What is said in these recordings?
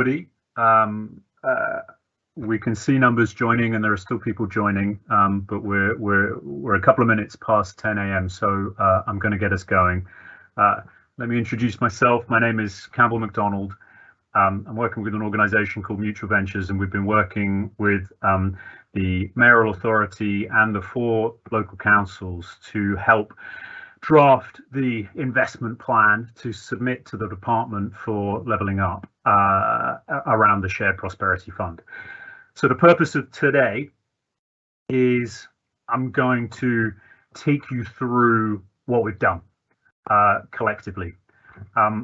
everybody. We can see numbers joining, and there are still people joining, but we're a couple of minutes past 10 a.m. So I'm going to get us going. Let me introduce myself. My name is Campbell McDonald. I'm working with an organisation called Mutual Ventures, and we've been working with the mayoral authority and the 4 local councils to help draft the investment plan to submit to the department for levelling up around the Shared Prosperity Fund. So the purpose of today is I'm going to take you through what we've done collectively. I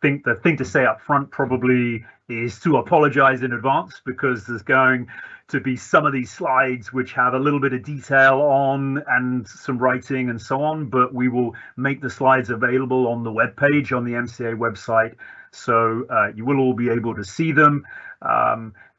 think the thing to say up front probably is to apologize in advance, because there's going to be some of these slides which have a little bit of detail on and some writing and so on, but we will make the slides available on the webpage on the MCA website, so you will all be able to see them.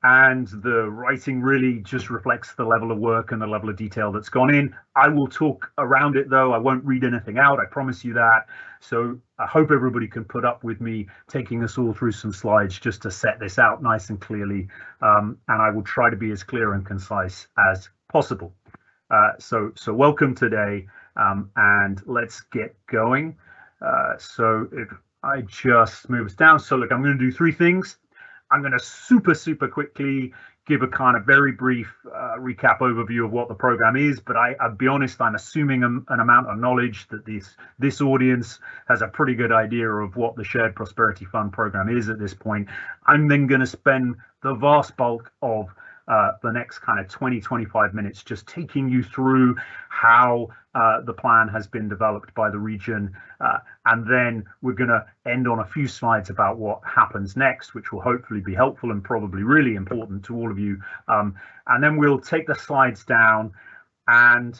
And the writing really just reflects the level of work and the level of detail that's gone in. I will talk around it though. I won't read anything out, I promise you that. So I hope everybody can put up with me taking us all through some slides just to set this out nice and clearly. And I will try to be as clear and concise as possible. So welcome today, and let's get going. So if I just move us down. So look, I'm going to do 3 things. I'm going to super quickly give a kind of very brief recap overview of what the program is, but I'll be honest, I'm assuming an amount of knowledge that this audience has a pretty good idea of what the Shared Prosperity Fund program is at this point. I'm then going to spend the vast bulk of the next kind of 20-25 minutes just taking you through how the plan has been developed by the region, and then we're going to end on a few slides about what happens next, which will hopefully be helpful and probably really important to all of you, and then we'll take the slides down. And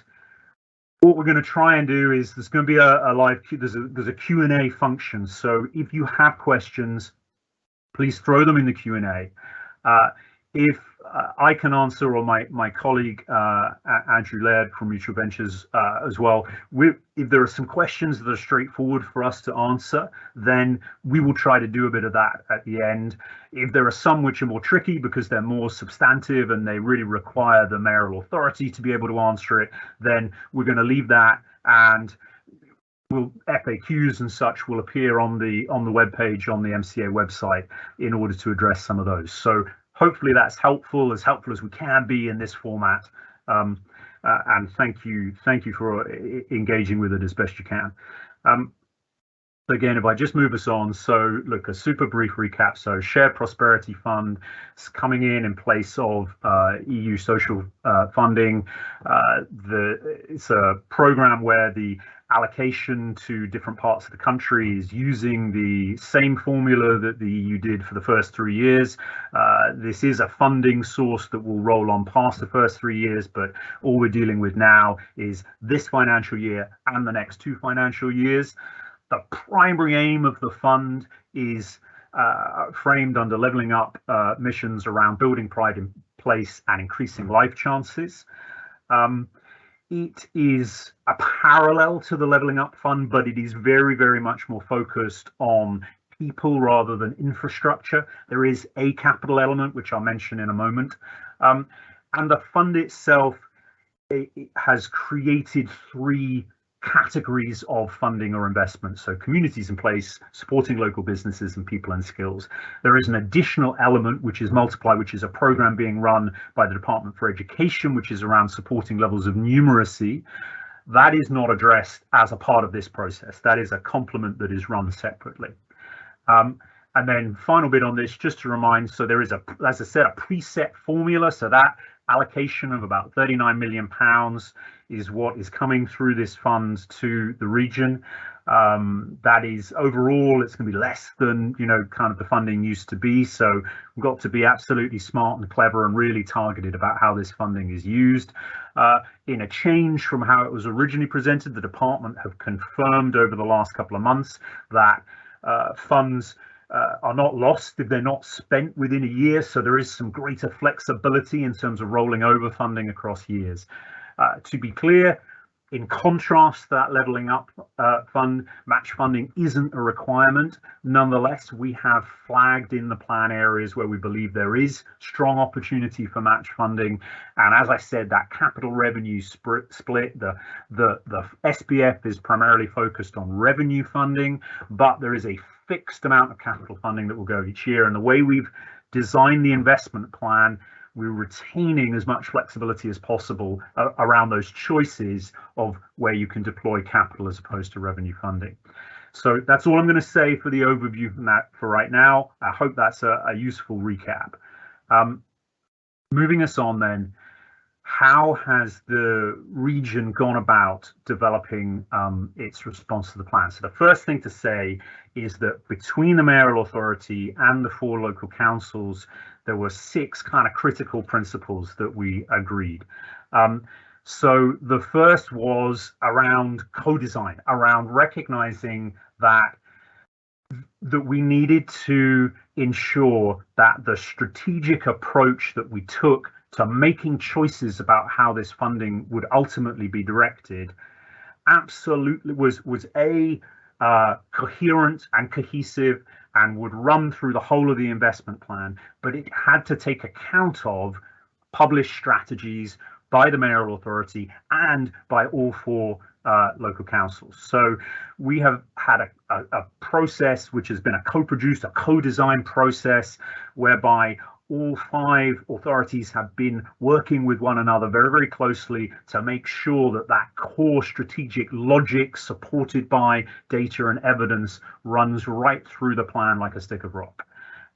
what we're going to try and do is there's going to be a live there's a Q&A function, so if you have questions, please throw them in the Q&A. If I can answer, or my colleague Andrew Laird from Mutual Ventures as well, if there are some questions that are straightforward for us to answer, then we will try to do a bit of that at the end. If there are some which are more tricky because they're more substantive and they really require the mayoral authority to be able to answer it, then we're going to leave that, and FAQs and such will appear on the webpage on the MCA website in order to address some of those. So hopefully that's helpful as we can be in this format, and thank you for engaging with it as best you can. Again, if I just move us on, so look, a super brief recap. So Shared Prosperity Fund is coming in place of EU social funding. It's a program where the allocation to different parts of the country is using the same formula that the EU did for the first 3 years. This is a funding source that will roll on past the first 3 years, but all we're dealing with now is this financial year and the next 2 financial years. The primary aim of the fund is framed under levelling up missions around building pride in place and increasing life chances. It is a parallel to the Levelling Up Fund, but it is very much more focused on people rather than infrastructure. There is a capital element, which I'll mention in a moment. And the fund itself, it has created 3 categories of funding or investment. So communities in place, supporting local businesses and people and skills. There is an additional element, which is Multiply, which is a program being run by the Department for Education, which is around supporting levels of numeracy. That is not addressed as a part of this process. That is a complement that is run separately. And then final bit on this, just to remind, so there is as I said, a preset formula. So that allocation of about £39 million is what is coming through this fund to the region. That is overall, it's going to be less than kind of the funding used to be. So we've got to be absolutely smart and clever and really targeted about how this funding is used. In a change from how it was originally presented, the department have confirmed over the last couple of months that funds are not lost if they're not spent within a year. So there is some greater flexibility in terms of rolling over funding across years. To be clear, In contrast, that levelling up fund, match funding isn't a requirement. Nonetheless, we have flagged in the plan areas where we believe there is strong opportunity for match funding. And as I said, that capital revenue split, the SPF is primarily focused on revenue funding, but there is a fixed amount of capital funding that will go each year. And the way we've designed the investment plan, we're retaining as much flexibility as possible around those choices of where you can deploy capital as opposed to revenue funding. So that's all I'm going to say for the overview from that for right now. I hope that's a useful recap. Moving us on then, how has the region gone about developing its response to the plan? So the first thing to say is that between the mayoral authority and the 4 local councils, there were 6 kind of critical principles that we agreed. So the first was around co-design, around recognizing that we needed to ensure that the strategic approach that we took to making choices about how this funding would ultimately be directed absolutely was coherent and cohesive and would run through the whole of the investment plan, but it had to take account of published strategies by the mayoral authority and by all 4 local councils. So we have had a process which has been a co-produced, a co-designed process whereby all 5 authorities have been working with one another very, very closely to make sure that that core strategic logic supported by data and evidence runs right through the plan like a stick of rock.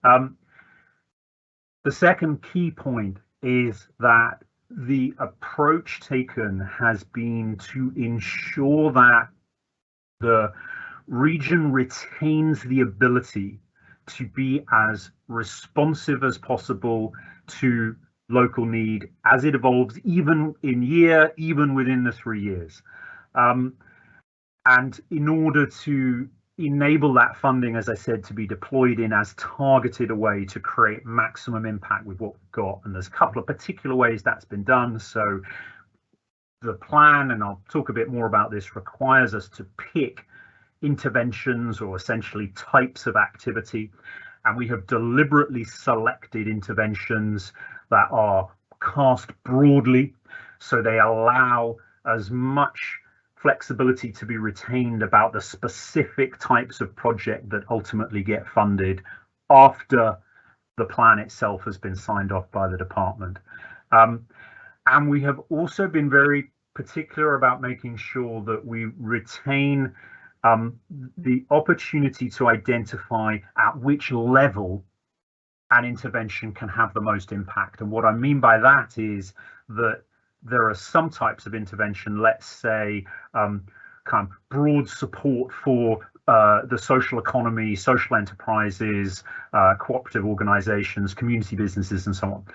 The second key point is that the approach taken has been to ensure that the region retains the ability to be as responsive as possible to local need as it evolves, even within the 3 years. And in order to enable that funding, as I said, to be deployed in as targeted a way to create maximum impact with what we've got. And there's a couple of particular ways that's been done. So the plan, and I'll talk a bit more about this, requires us to pick interventions or essentially types of activity, and we have deliberately selected interventions that are cast broadly, so they allow as much flexibility to be retained about the specific types of project that ultimately get funded after the plan itself has been signed off by the department. And we have also been very particular about making sure that we retain the opportunity to identify at which level an intervention can have the most impact. And what I mean by that is that there are some types of intervention, let's say kind of broad support for the social economy, social enterprises, cooperative organizations, community businesses, and so on.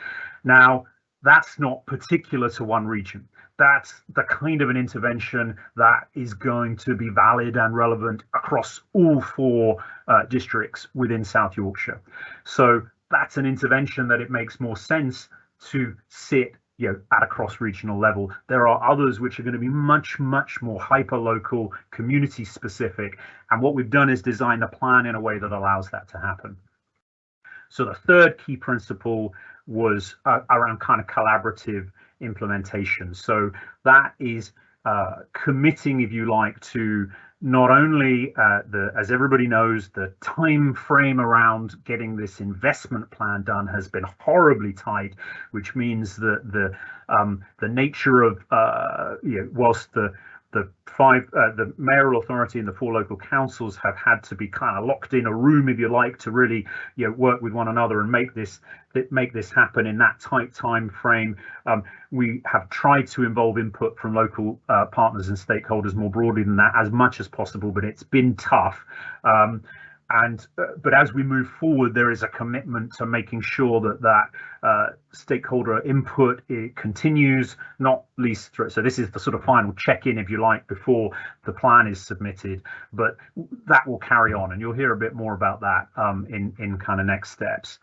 Now, that's not particular to one region. That's the kind of an intervention that is going to be valid and relevant across all 4 districts within South Yorkshire. So that's an intervention that it makes more sense to sit at a cross-regional level. There are others which are going to be much, much more hyper-local, community-specific. And what we've done is design the plan in a way that allows that to happen. So the third key principle was around kind of collaborative implementation. So that is committing, if you like, to not only as everybody knows, the time frame around getting this investment plan done has been horribly tight, which means that the nature of whilst the mayoral authority and the 4 local councils have had to be kind of locked in a room, if you like, to really work with one another and make this happen in that tight time frame. We have tried to involve input from local partners and stakeholders more broadly than that as much as possible, but it's been tough. But as we move forward, there is a commitment to making sure that stakeholder input continues, not least through. So this is the sort of final check-in, if you like, before the plan is submitted. But that will carry on, and you'll hear a bit more about that in kind of next steps.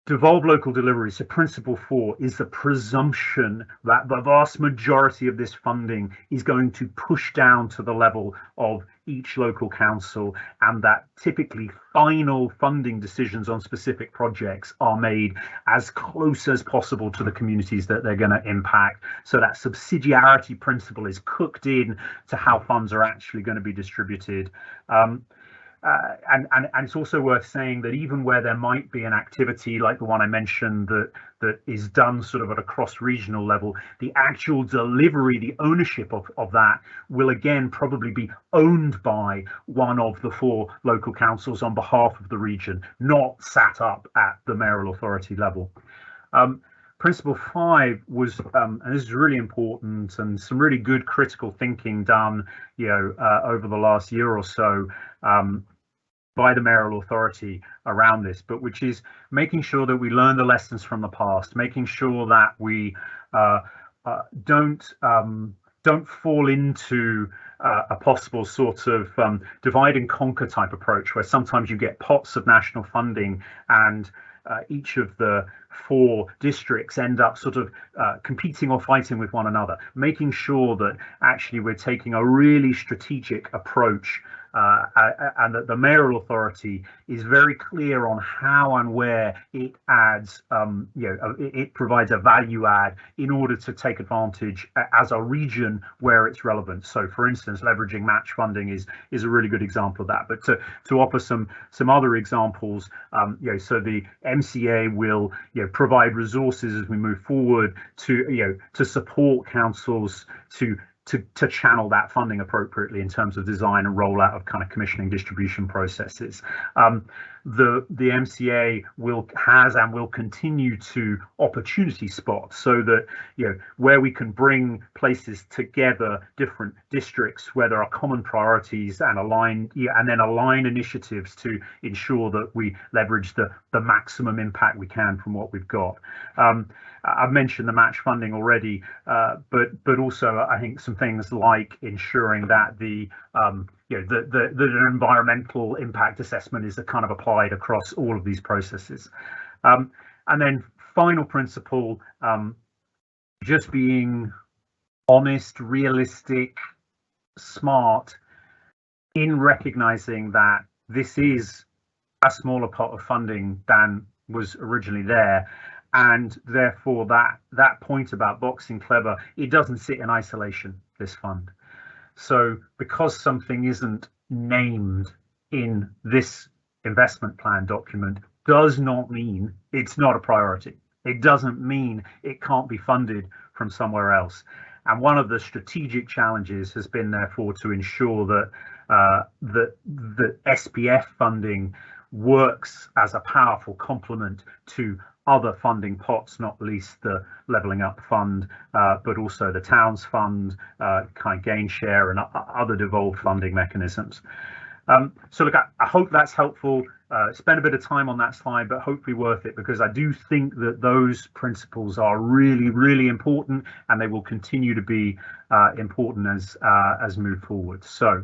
devolved local delivery, so principle 4, is the presumption that the vast majority of this funding is going to push down to the level of each local council, and that typically final funding decisions on specific projects are made as close as possible to the communities that they're going to impact. So that subsidiarity principle is cooked in to how funds are actually going to be distributed. And it's also worth saying that even where there might be an activity like the one I mentioned that is done sort of at a cross-regional level, the actual delivery, the ownership of that will again probably be owned by one of the 4 local councils on behalf of the region, not sat up at the mayoral authority level. Principle 5 was, and this is really important, and some really good critical thinking done, over the last year or so, by the mayoral authority around this, but which is making sure that we learn the lessons from the past, making sure that we don't fall into a possible sort of divide and conquer type approach, where sometimes you get pots of national funding and each of the 4 districts end up sort of competing or fighting with one another, making sure that actually we're taking a really strategic approach, and that the mayoral authority is very clear on how and where it adds, it provides a value add in order to take advantage as a region where it's relevant. So, for instance, leveraging match funding is a really good example of that. But to offer some other examples, so the MCA will provide resources as we move forward to support councils to channel that funding appropriately in terms of design and rollout of kind of commissioning distribution processes. The MCA has and will continue to opportunity spot, so that where we can bring places together, different districts where there are common priorities, and align initiatives to ensure that we leverage the maximum impact we can from what we've got. I've mentioned the match funding already, but also I think some things like ensuring that the environmental impact assessment is kind of applied across all of these processes. And then final principle, just being honest, realistic, smart in recognizing that this is a smaller pot of funding than was originally there. And therefore, that point about boxing clever, it doesn't sit in isolation, this fund. So because something isn't named in this investment plan document does not mean it's not a priority. It doesn't mean it can't be funded from somewhere else. And one of the strategic challenges has been, therefore, to ensure that the SPF funding works as a powerful complement to other funding pots, not least the Levelling Up Fund, but also the Towns Fund, kind of gain share, and other devolved funding mechanisms. So look, I hope that's helpful. Spend a bit of time on that slide, but hopefully worth it, because I do think that those principles are really, really important, and they will continue to be important as move forward. So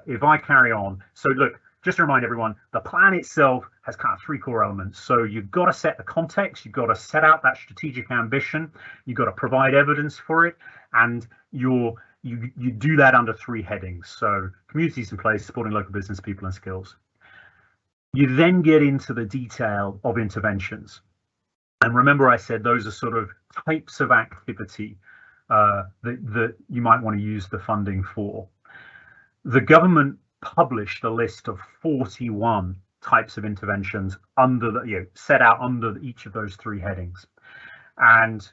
if I carry on, so look, just to remind everyone, the plan itself has kind of 3 core elements. So you've got to set the context, you've got to set out that strategic ambition, you've got to provide evidence for it, and you do that under 3 headings. So communities in place, supporting local business, people and skills. You then get into the detail of interventions. And remember, I said those are sort of types of activity that you might want to use the funding for. The government published a list of 41 types of interventions under set out under each of those 3 headings. And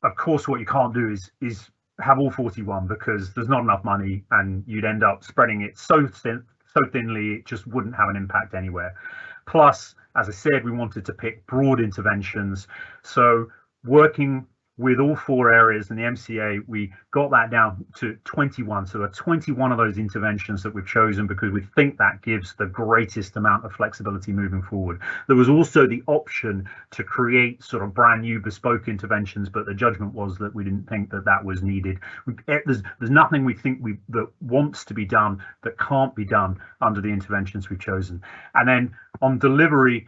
of course, what you can't do is have all 41, because there's not enough money, and you'd end up spreading it so thinly it just wouldn't have an impact anywhere. Plus, as I said, we wanted to pick broad interventions. So working with all 4 areas in the MCA, we got that down to 21. So there are 21 of those interventions that we've chosen because we think that gives the greatest amount of flexibility moving forward. There was also the option to create sort of brand new bespoke interventions, but the judgment was that we didn't think that was needed. There's nothing we think that wants to be done that can't be done under the interventions we've chosen. And then on delivery,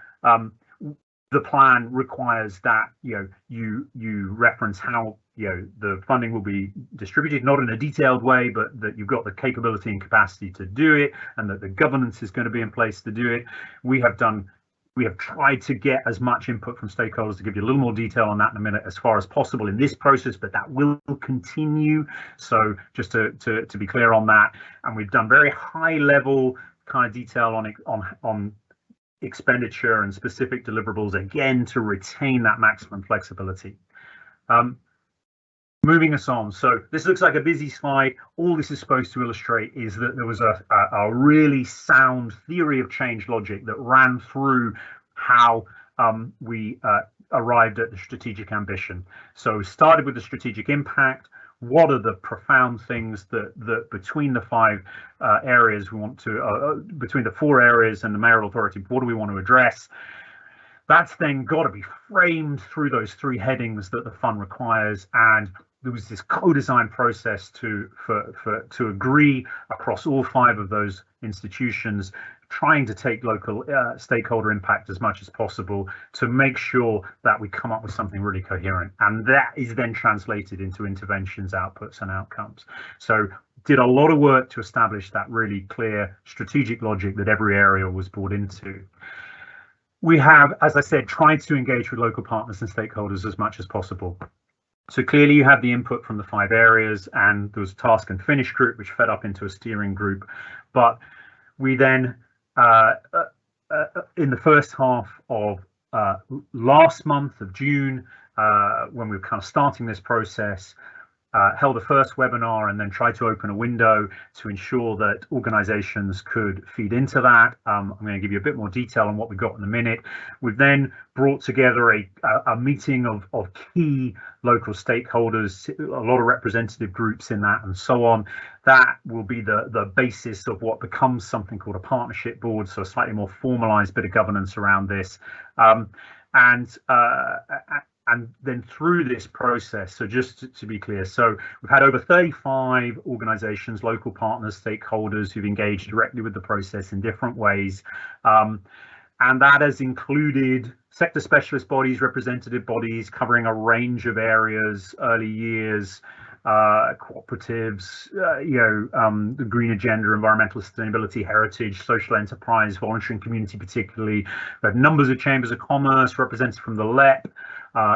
the plan requires that you reference how the funding will be distributed, not in a detailed way, but that you've got the capability and capacity to do it, and that the governance is going to be in place to do it. We have tried to get as much input from stakeholders, to give you a little more detail on that in a minute, as far as possible in this process, but that will continue. So just to be clear on that, and we've done very high level kind of detail on expenditure and specific deliverables, again, to retain that maximum flexibility. Moving us on. So this looks like a busy slide. All this is supposed to illustrate is that there was a really sound theory of change logic that ran through how we arrived at the strategic ambition. So we started with the strategic impact. What are the profound things that between the five areas we want to, between the four areas and the mayoral authority, what do we want to address? That's then got to be framed through those three headings that the fund requires, and there was this co-design process to agree across all five of those institutions, trying to take local stakeholder impact as much as possible to make sure that we come up with something really coherent, and that is then translated into interventions, outputs, and outcomes. So did a lot of work to establish that really clear strategic logic that every area was brought into. We have, as I said, tried to engage with local partners and stakeholders as much as possible. So clearly you have the input from the five areas, and there was a task and finish group which fed up into a steering group. But we then, in the first half of last month of June, when we were kind of starting this process, held a first webinar and then tried to open a window to ensure that organizations could feed into that. I'm going to give you a bit more detail on what we got in a minute. We've then brought together a meeting of key local stakeholders, a lot of representative groups in that, and so on. That will be the basis of what becomes something called a partnership board, so a slightly more formalized bit of governance around this. And then through this process, so just to be clear, so we've had over 35 organizations, local partners, stakeholders who've engaged directly with the process in different ways. And that has included sector specialist bodies, representative bodies covering a range of areas, early years, cooperatives, the green agenda, environmental sustainability, heritage, social enterprise, voluntary and community particularly. We have numbers of chambers of commerce represented from the LEP,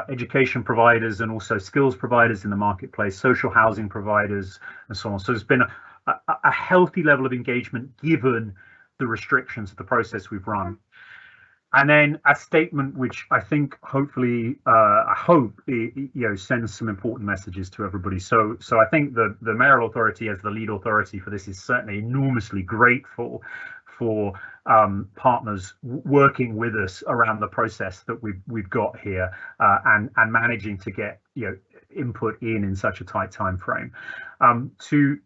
education providers, and also skills providers in the marketplace, social housing providers, and so on. So there's been a healthy level of engagement given the restrictions of the process we've run. And then a statement which I think hopefully, I hope it, sends some important messages to everybody. So I think the mayoral authority as the lead authority for this is certainly enormously grateful for partners working with us around the process that we've got here, and managing to get input in such a tight time frame.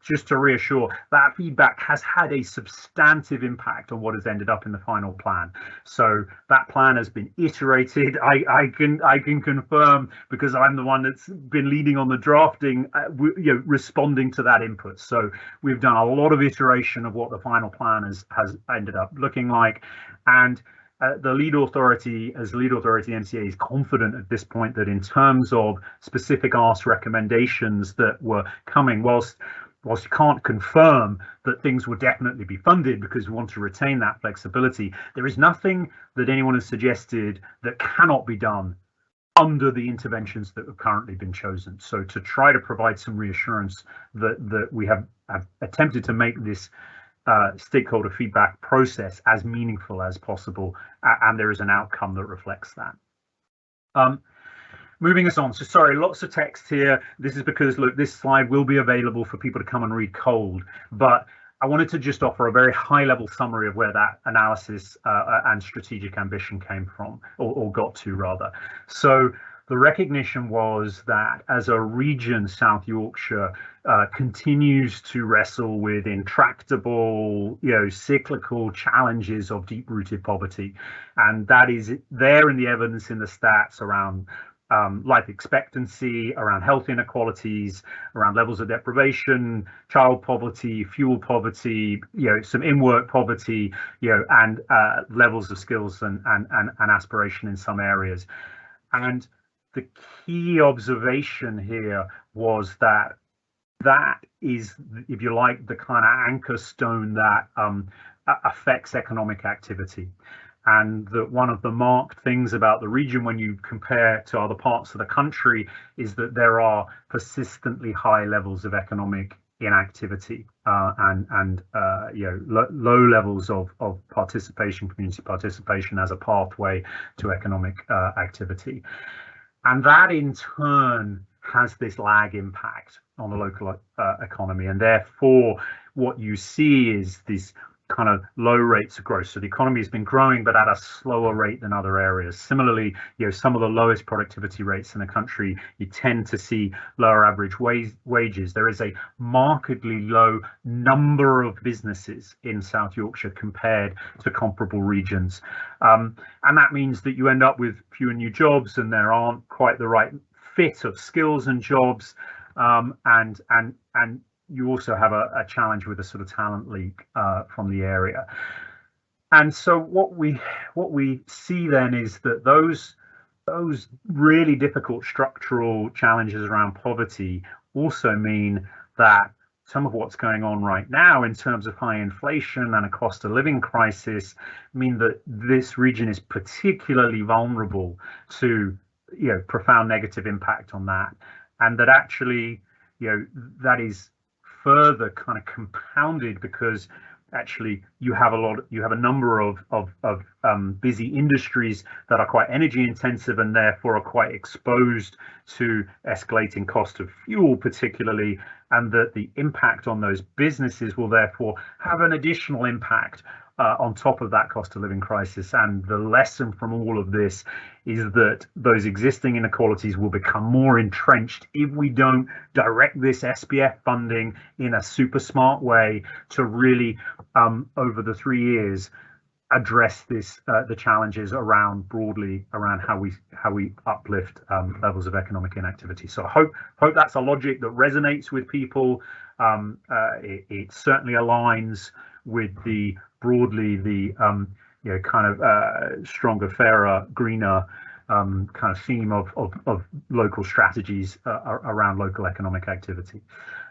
Just to reassure, that feedback has had a substantive impact on what has ended up in the final plan. So that plan has been iterated. I can confirm, because I'm the one that's been leading on the drafting, responding to that input. So we've done a lot of iteration of what the final plan has ended up looking like, and the lead authority, as lead authority MCA, is confident at this point that in terms of specific ask recommendations that were coming, whilst you can't confirm that things will definitely be funded because we want to retain that flexibility, there is nothing that anyone has suggested that cannot be done under the interventions that have currently been chosen. So to try to provide some reassurance that we have attempted to make this stakeholder feedback process as meaningful as possible, and there is an outcome that reflects that. Moving us on, so sorry, lots of text here. This is because, look, this slide will be available for people to come and read cold, but I wanted to just offer a very high level summary of where that analysis and strategic ambition came from, or got to rather. So the recognition was that as a region, South Yorkshire continues to wrestle with intractable, cyclical challenges of deep-rooted poverty, and that is there in the evidence, in the stats around life expectancy, around health inequalities, around levels of deprivation, child poverty, fuel poverty, some in-work poverty, and levels of skills and aspiration in some areas. And the key observation here was that is, if you like, the kind of anchor stone that affects economic activity. And that one of the marked things about the region when you compare to other parts of the country is that there are persistently high levels of economic inactivity and low levels of participation, community participation as a pathway to economic activity. And that in turn has this lag impact on the local economy. And therefore, what you see is this kind of low rates of growth. So the economy has been growing, but at a slower rate than other areas. Similarly, some of the lowest productivity rates in the country, you tend to see lower average wages. There is a markedly low number of businesses in South Yorkshire compared to comparable regions. And that means that you end up with fewer new jobs, and there aren't quite the right fit of skills and jobs, and you also have a challenge with a sort of talent leak from the area. And so what we see then is that those really difficult structural challenges around poverty also mean that some of what's going on right now in terms of high inflation and a cost of living crisis mean that this region is particularly vulnerable to profound negative impact on that, and that actually that is further kind of compounded because actually you have a number of busy industries that are quite energy intensive and therefore are quite exposed to escalating cost of fuel particularly, and that the impact on those businesses will therefore have an additional impact on top of that cost of living crisis. And the lesson from all of this is that those existing inequalities will become more entrenched if we don't direct this SBF funding in a super smart way to really, over the 3 years, address the challenges broadly around how we uplift levels of economic inactivity. So I hope that's a logic that resonates with people. It certainly aligns with the stronger, fairer, greener kind of theme of local strategies around local economic activity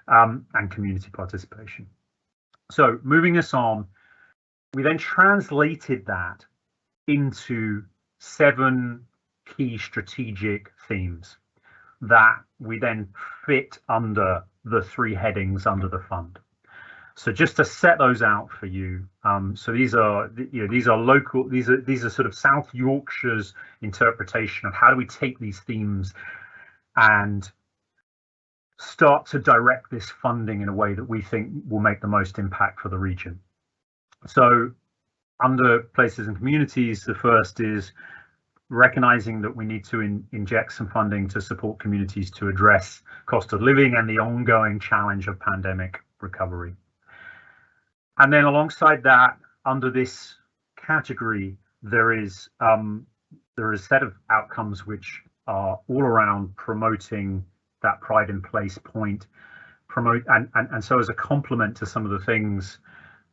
and community participation. So moving us on, we then translated that into 7 key strategic themes that we then fit under the 3 headings under the fund. So just to set those out for you, so these are local. These are sort of South Yorkshire's interpretation of how do we take these themes and start to direct this funding in a way that we think will make the most impact for the region. So under places and communities, the first is recognizing that we need to inject some funding to support communities to address cost of living and the ongoing challenge of pandemic recovery. And then alongside that, under this category, there is a set of outcomes which are all around promoting that pride in place point, and so as a complement to some of the things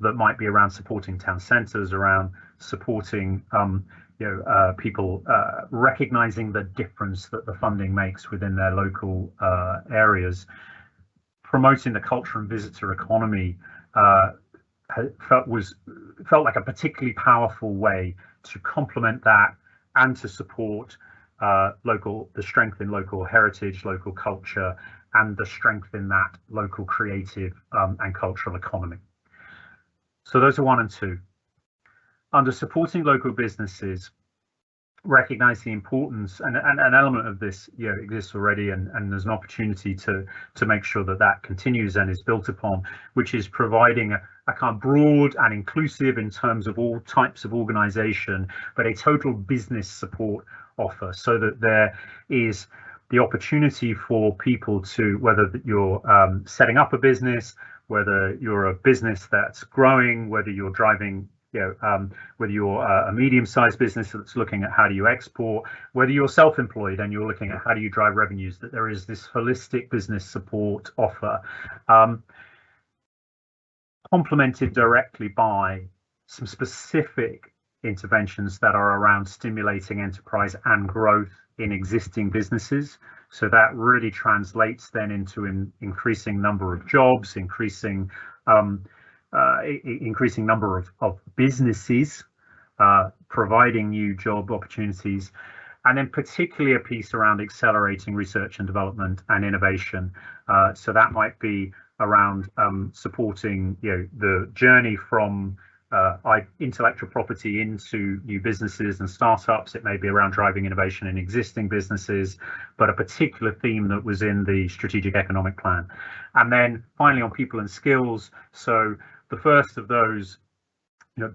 that might be around supporting town centres, around supporting people recognizing the difference that the funding makes within their local areas, promoting the culture and visitor economy. Felt like a particularly powerful way to complement that and to support the strength in local heritage, local culture, and the strength in that local creative and cultural economy. So those are 1 and 2. Under supporting local businesses, recognize the importance, and an element of this exists already, and there's an opportunity to make sure that continues and is built upon, which is providing a kind of broad and inclusive in terms of all types of organization, but a total business support offer, so that there is the opportunity for people to, whether you're setting up a business, whether you're a business that's growing, whether you're driving whether you're a medium-sized business that's looking at how do you export, whether you're self-employed and you're looking at how do you drive revenues, that there is this holistic business support offer, complemented directly by some specific interventions that are around stimulating enterprise and growth in existing businesses. So that really translates then into an increasing number of jobs, increasing number of businesses providing new job opportunities, and then particularly a piece around accelerating research and development and innovation. So that might be around supporting the journey from intellectual property into new businesses and startups. It may be around driving innovation in existing businesses, but a particular theme that was in the strategic economic plan. And then finally on people and skills. So the first of those,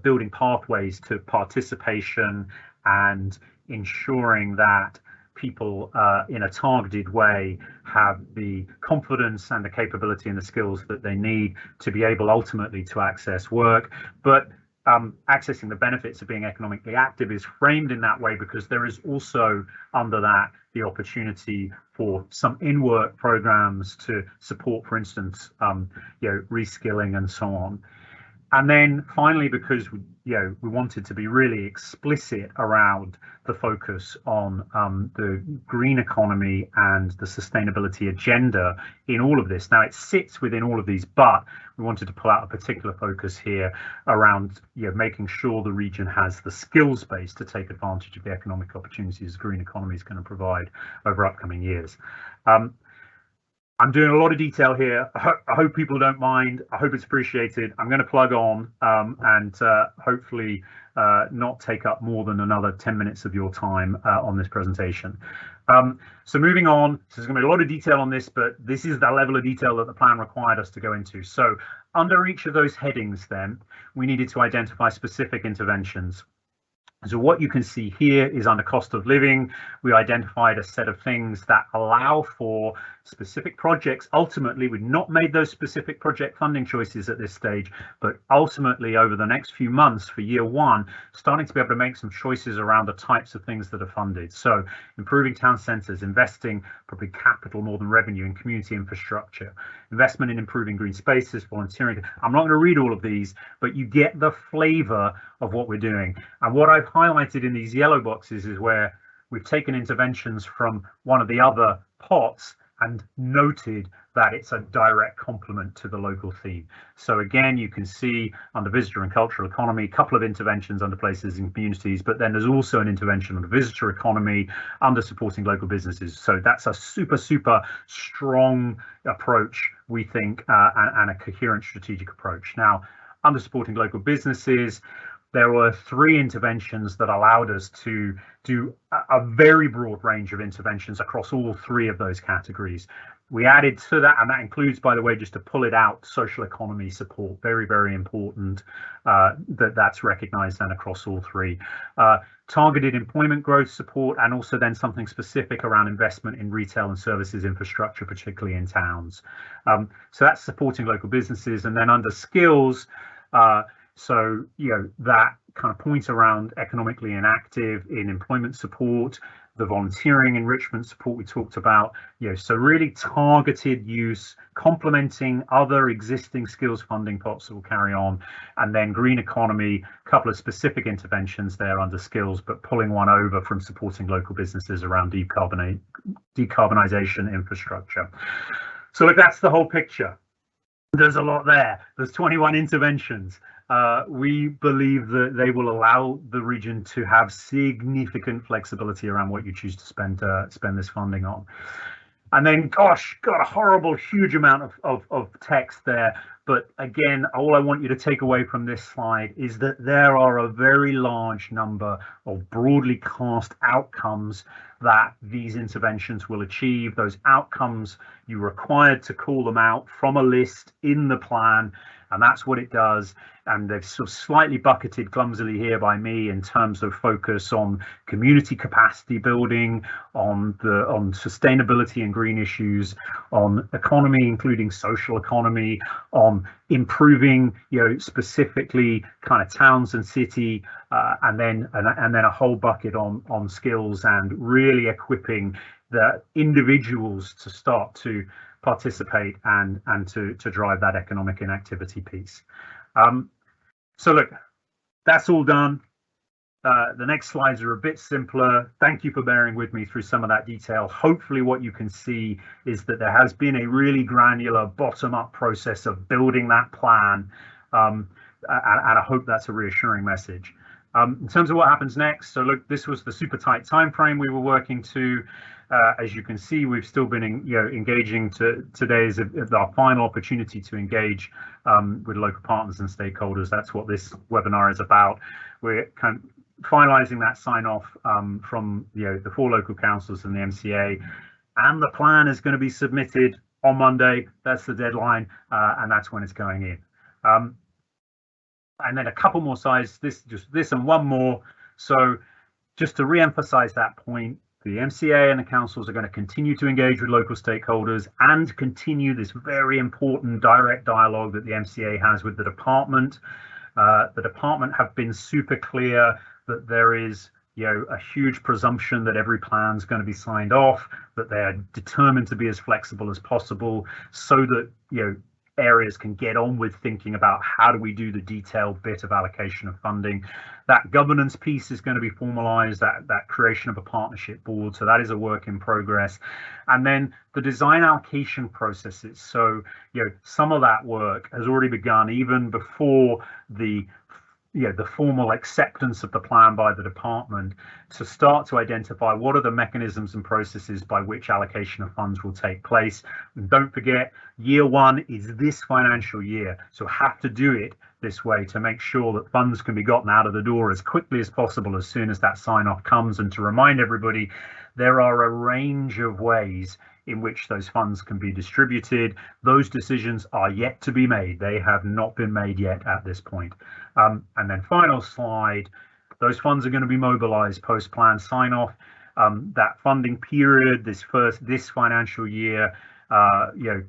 building pathways to participation and ensuring that people in a targeted way have the confidence and the capability and the skills that they need to be able ultimately to access work. But accessing the benefits of being economically active is framed in that way because there is also under that the opportunity for some in-work programs to support, for instance, reskilling and so on. And then finally, because we wanted to be really explicit around the focus on the green economy and the sustainability agenda in all of this. Now it sits within all of these, but we wanted to pull out a particular focus here around making sure the region has the skills base to take advantage of the economic opportunities the green economy is going to provide over upcoming years. I'm doing a lot of detail here. I hope people don't mind. I hope it's appreciated. I'm going to plug on and hopefully not take up more than another 10 minutes of your time on this presentation. So moving on, so there's going to be a lot of detail on this, but this is the level of detail that the plan required us to go into. So under each of those headings, then, we needed to identify specific interventions. So what you can see here is under cost of living, we identified a set of things that allow for specific projects. Ultimately, we've not made those specific project funding choices at this stage, but ultimately over the next few months for year one, starting to be able to make some choices around the types of things that are funded. So improving town centres, investing probably capital more than revenue in community infrastructure, investment in improving green spaces, volunteering. I'm not going to read all of these, but you get the flavour of what we're doing. And what I've highlighted in these yellow boxes is where we've taken interventions from one of the other pots and noted that it's a direct complement to the local theme. So again, you can see under visitor and cultural economy, a couple of interventions under places and communities, but then there's also an intervention on the visitor economy under supporting local businesses. So that's a super strong approach, we think, and a coherent strategic approach. Now, under supporting local businesses, there were 3 interventions that allowed us to do a very broad range of interventions across all 3 of those categories. We added to that, and that includes, by the way, just to pull it out, social economy support, very important, that's recognised then across all 3. Targeted employment growth support, and also then something specific around investment in retail and services infrastructure, particularly in towns. So that's supporting local businesses. And then under skills, so, that kind of point around economically inactive in employment support, the volunteering enrichment support we talked about, so really targeted use, complementing other existing skills funding pots that will carry on. And then green economy, a couple of specific interventions there under skills, but pulling one over from supporting local businesses around decarbonisation infrastructure. So look, that's the whole picture. There's a lot there. There's 21 interventions. We believe that they will allow the region to have significant flexibility around what you choose to spend this funding on. And then, gosh, got a horrible, huge amount of text there. But again, all I want you to take away from this slide is that there are a very large number of broadly cast outcomes that these interventions will achieve. Those outcomes, you're required to call them out from a list in the plan, and that's what it does. And they've sort of slightly bucketed clumsily here by me in terms of focus on community capacity building, on sustainability and green issues, on economy, including social economy, on improving, specifically kind of towns and city, and then a whole bucket on skills and really equipping the individuals to start to participate and to drive that economic inactivity piece. So look, that's all done. The next slides are a bit simpler. Thank you for bearing with me through some of that detail. Hopefully what you can see is that there has been a really granular bottom-up process of building that plan, and I hope that's a reassuring message. In terms of what happens next, so look, this was the super tight time frame we were working to. As you can see, we've still been engaging. Today is our final opportunity to engage with local partners and stakeholders. That's what this webinar is about. We're kind of finalizing that sign off from the 4 local councils and the MCA, and the plan is going to be submitted on Monday. That's the deadline, and that's when it's going in. And then a couple more slides, this and one more. So just to re-emphasize that point, the MCA and the councils are going to continue to engage with local stakeholders and continue this very important direct dialogue that the MCA has with the department. The department have been super clear that there is a huge presumption that every plan is going to be signed off, that they're determined to be as flexible as possible so that areas can get on with thinking about how do we do the detailed bit of allocation of funding. That governance piece is going to be formalized, that creation of a partnership board, so that is a work in progress. And then the design allocation processes, so some of that work has already begun even before the formal acceptance of the plan by the department, to start to identify what are the mechanisms and processes by which allocation of funds will take place. And don't forget, year 1 is this financial year, so have to do it this way to make sure that funds can be gotten out of the door as quickly as possible as soon as that sign off comes. And to remind everybody, there are a range of ways in which those funds can be distributed. Those decisions are yet to be made. They have not been made yet at this point. And then final slide, those funds are going to be mobilized post-plan sign-off. That funding period, this financial year,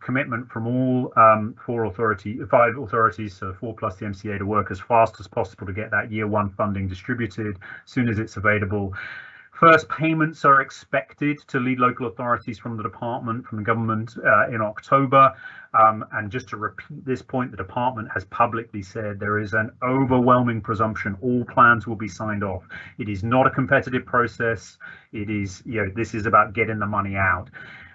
commitment from all 5 authorities, so 4 plus the MCA, to work as fast as possible to get that year 1 funding distributed as soon as it's available. First payments are expected to lead local authorities from the department, from the government, in October. And just to repeat this point, the department has publicly said there is an overwhelming presumption all plans will be signed off. It is not a competitive process. It is, this is about getting the money out.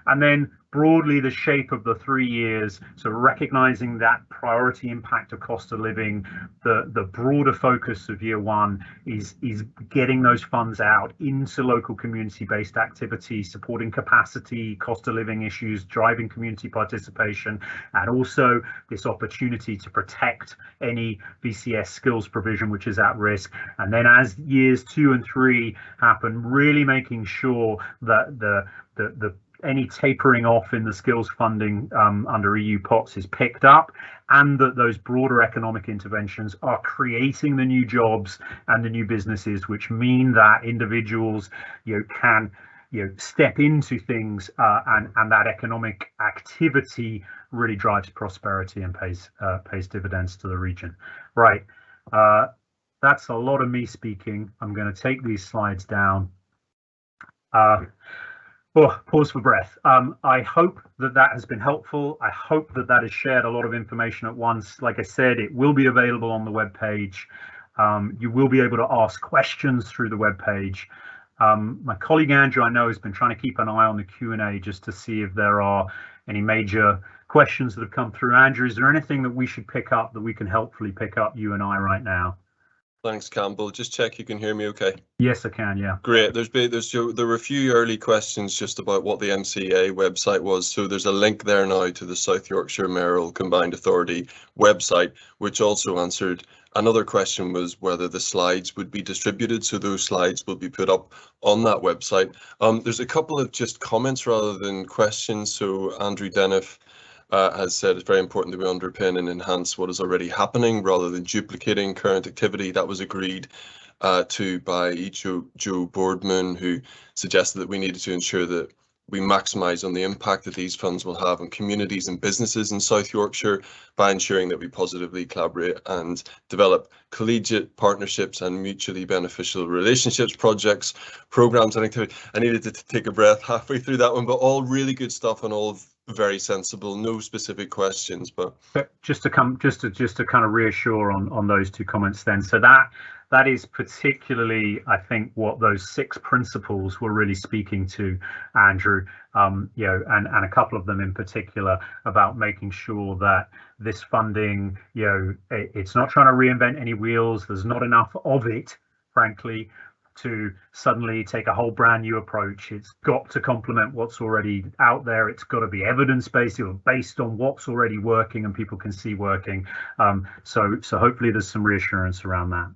And then broadly the shape of the 3 years, so recognizing that priority impact of cost of living, the broader focus of year 1 is getting those funds out into local community-based activity, supporting capacity, cost of living issues, driving community participation, and also this opportunity to protect any VCS skills provision which is at risk. And then as years 2 and 3 happen, really making sure that any tapering off in the skills funding under EU POTS is picked up, and that those broader economic interventions are creating the new jobs and the new businesses, which mean that individuals can step into things, and that economic activity really drives prosperity and pays dividends to the region. Right, that's a lot of me speaking. I'm going to take these slides down. Pause for breath. I hope that has been helpful. I hope that has shared a lot of information at once. Like I said, it will be available on the webpage. You will be able to ask questions through the webpage. My colleague Andrew, I know, has been trying to keep an eye on the Q&A just to see if there are any major questions that have come through. Andrew, is there anything that we should pick up, that we can helpfully pick up, you and I, right now? Thanks, Campbell. Just check you can hear me okay. Yes, I can, yeah. Great. There were a few early questions just about what the MCA website was. So there's a link there now to the South Yorkshire Mayoral Combined Authority website, which also answered another question, was whether the slides would be distributed. So those slides will be put up on that website. There's a couple of just comments rather than questions. So Andrew Deniff has said it's very important that we underpin and enhance what is already happening rather than duplicating current activity. That was agreed to by Joe Boardman, who suggested that we needed to ensure that we maximise on the impact that these funds will have on communities and businesses in South Yorkshire by ensuring that we positively collaborate and develop collegiate partnerships and mutually beneficial relationships, projects, programmes and activities. I needed to take a breath halfway through that one, but all really good stuff and all very sensible, no specific questions. But just to kind of reassure on those two comments then, so that is particularly, I think, what those 6 principles were really speaking to, Andrew, and a couple of them in particular about making sure that this funding, it's not trying to reinvent any wheels. There's not enough of it, frankly, to suddenly take a whole brand new approach. It's got to complement what's already out there. It's got to be evidence-based, based on what's already working and people can see working. So hopefully there's some reassurance around that.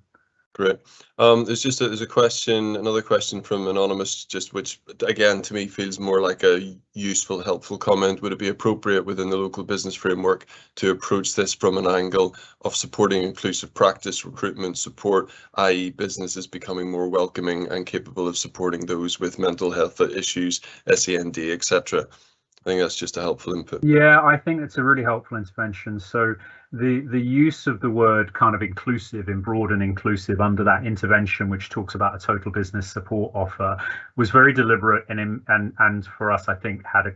Great. There's a question, another question from Anonymous, which again to me feels more like a useful, helpful comment. Would it be appropriate within the local business framework to approach this from an angle of supporting inclusive practice recruitment support, i.e. businesses becoming more welcoming and capable of supporting those with mental health issues, SEND, etc.? I think that's just a helpful input. Yeah, I think it's a really helpful intervention. So the use of the word kind of inclusive, in broad and inclusive, under that intervention, which talks about a total business support offer, was very deliberate and for us, I think, had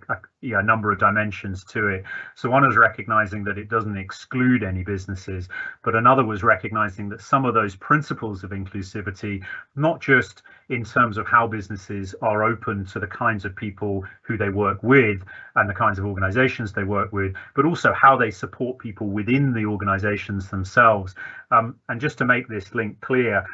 a number of dimensions to it. So one is recognizing that it doesn't exclude any businesses, but another was recognizing that some of those principles of inclusivity, not just in terms of how businesses are open to the kinds of people who they work with and the kinds of organizations they work with, but also how they support people within the organizations themselves. And just to make this link clear,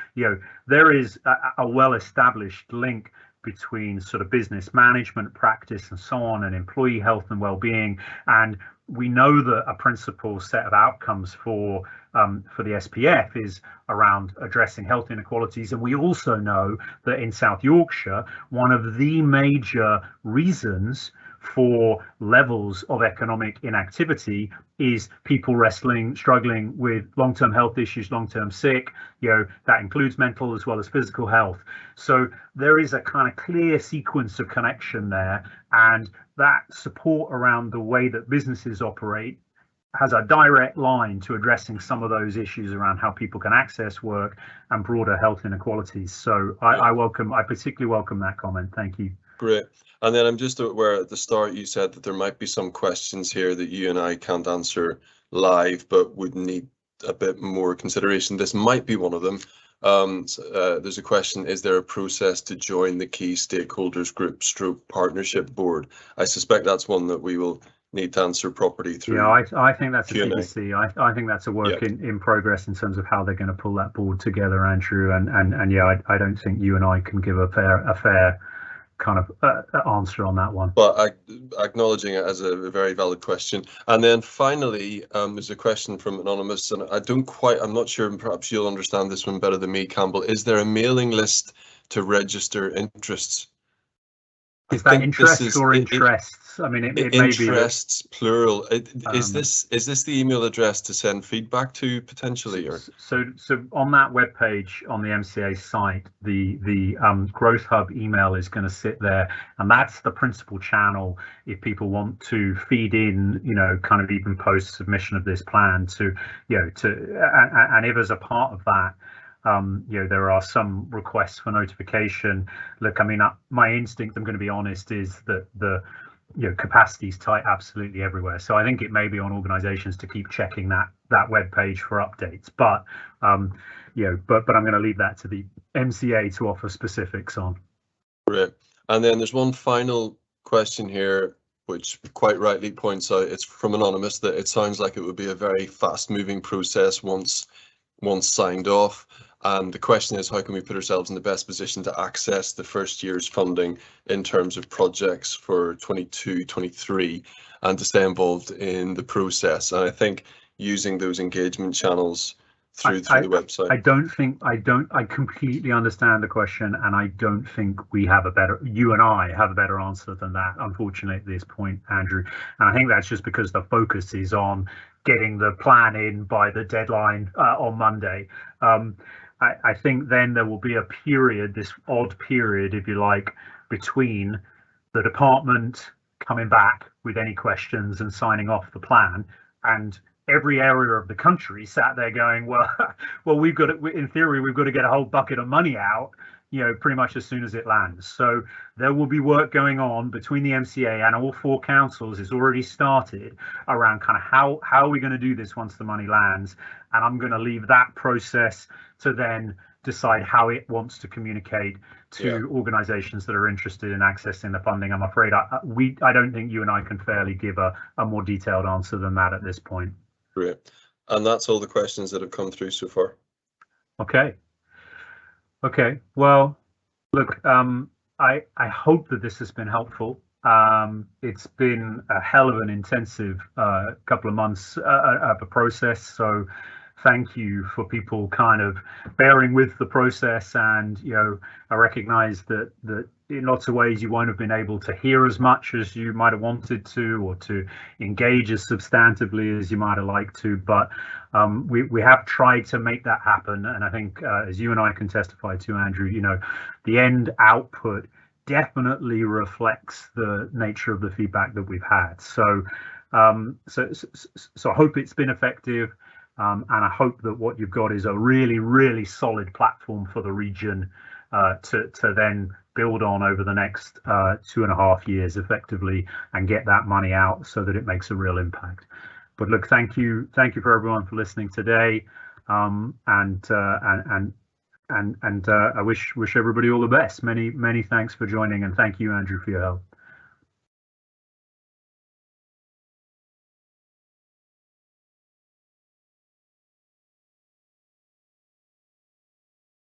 there is a well-established link between sort of business management practice and so on, and employee health and well-being. And we know that a principal set of outcomes for the SPF is around addressing health inequalities. And we also know that in South Yorkshire, one of the major reasons for levels of economic inactivity is people struggling with long-term health issues, long-term sick. That includes mental as well as physical health. So there is a kind of clear sequence of connection there, and that support around the way that businesses operate has a direct line to addressing some of those issues around how people can access work and broader health inequalities. So I particularly welcome that comment. Thank you. Great. And then I'm just aware at the start you said that there might be some questions here that you and I can't answer live, but would need a bit more consideration. This might be one of them. There's a question: is there a process to join the key stakeholders group / partnership board? I suspect that's one that we will need to answer properly through. Yeah, I think that's a TBC. I think that's a work in progress in terms of how they're going to pull that board together, Andrew. And yeah, I don't think you and I can give a fair kind of answer on that one. But acknowledging it as a very valid question. And then finally, there's a question from Anonymous, and I'm not sure, perhaps you'll understand this one better than me, Campbell. Is there a mailing list to register interests? Is that interests or interests? I mean, it may be interests plural. Is this the email address to send feedback to potentially? Or so on that web page on the MCA site, the Growth Hub email is going to sit there, and that's the principal channel if people want to feed in, kind of even post submission of this plan and if as a part of that, there are some requests for notification. Look, I mean, my instinct, I'm going to be honest, is that the capacity is tight absolutely everywhere. So I think it may be on organizations to keep checking that web page for updates. But but I'm going to leave that to the MCA to offer specifics on. Great. And then there's one final question here, which quite rightly points out, it's from Anonymous, that it sounds like it would be a very fast-moving process once signed off. And the question is, how can we put ourselves in the best position to access the first year's funding in terms of projects for 22-23 and to stay involved in the process? And I think using those engagement channels through the website. I completely understand the question, and I don't think you and I have a better answer than that, unfortunately, at this point, Andrew. And I think that's just because the focus is on getting the plan in by the deadline on Monday. I think then there will be a period, this odd period, if you like, between the department coming back with any questions and signing off the plan, and every area of the country sat there going, well, we've got to, in theory, we've got to get a whole bucket of money out, pretty much as soon as it lands. So there will be work going on between the MCA and all 4 councils. It's already started around kind of how are we going to do this once the money lands, and I'm going to leave that process to then decide how it wants to communicate to organizations that are interested in accessing the funding. I'm afraid I don't think you and I can fairly give a more detailed answer than that at this point. Great. And that's all the questions that have come through so far. Okay. Well, look, I hope that this has been helpful. It's been a hell of an intensive couple of months of a process. So thank you for people kind of bearing with the process. And, I recognize that in lots of ways you won't have been able to hear as much as you might have wanted to, or to engage as substantively as you might have liked to. But we have tried to make that happen. And I think, as you and I can testify to, Andrew, the end output definitely reflects the nature of the feedback that we've had. So I hope it's been effective. And I hope that what you've got is a really, really solid platform for the region to then build on over the next 2.5 years effectively, and get that money out so that it makes a real impact. But look, thank you for everyone for listening today, and I wish everybody all the best. Many thanks for joining, and thank you, Andrew, for your help.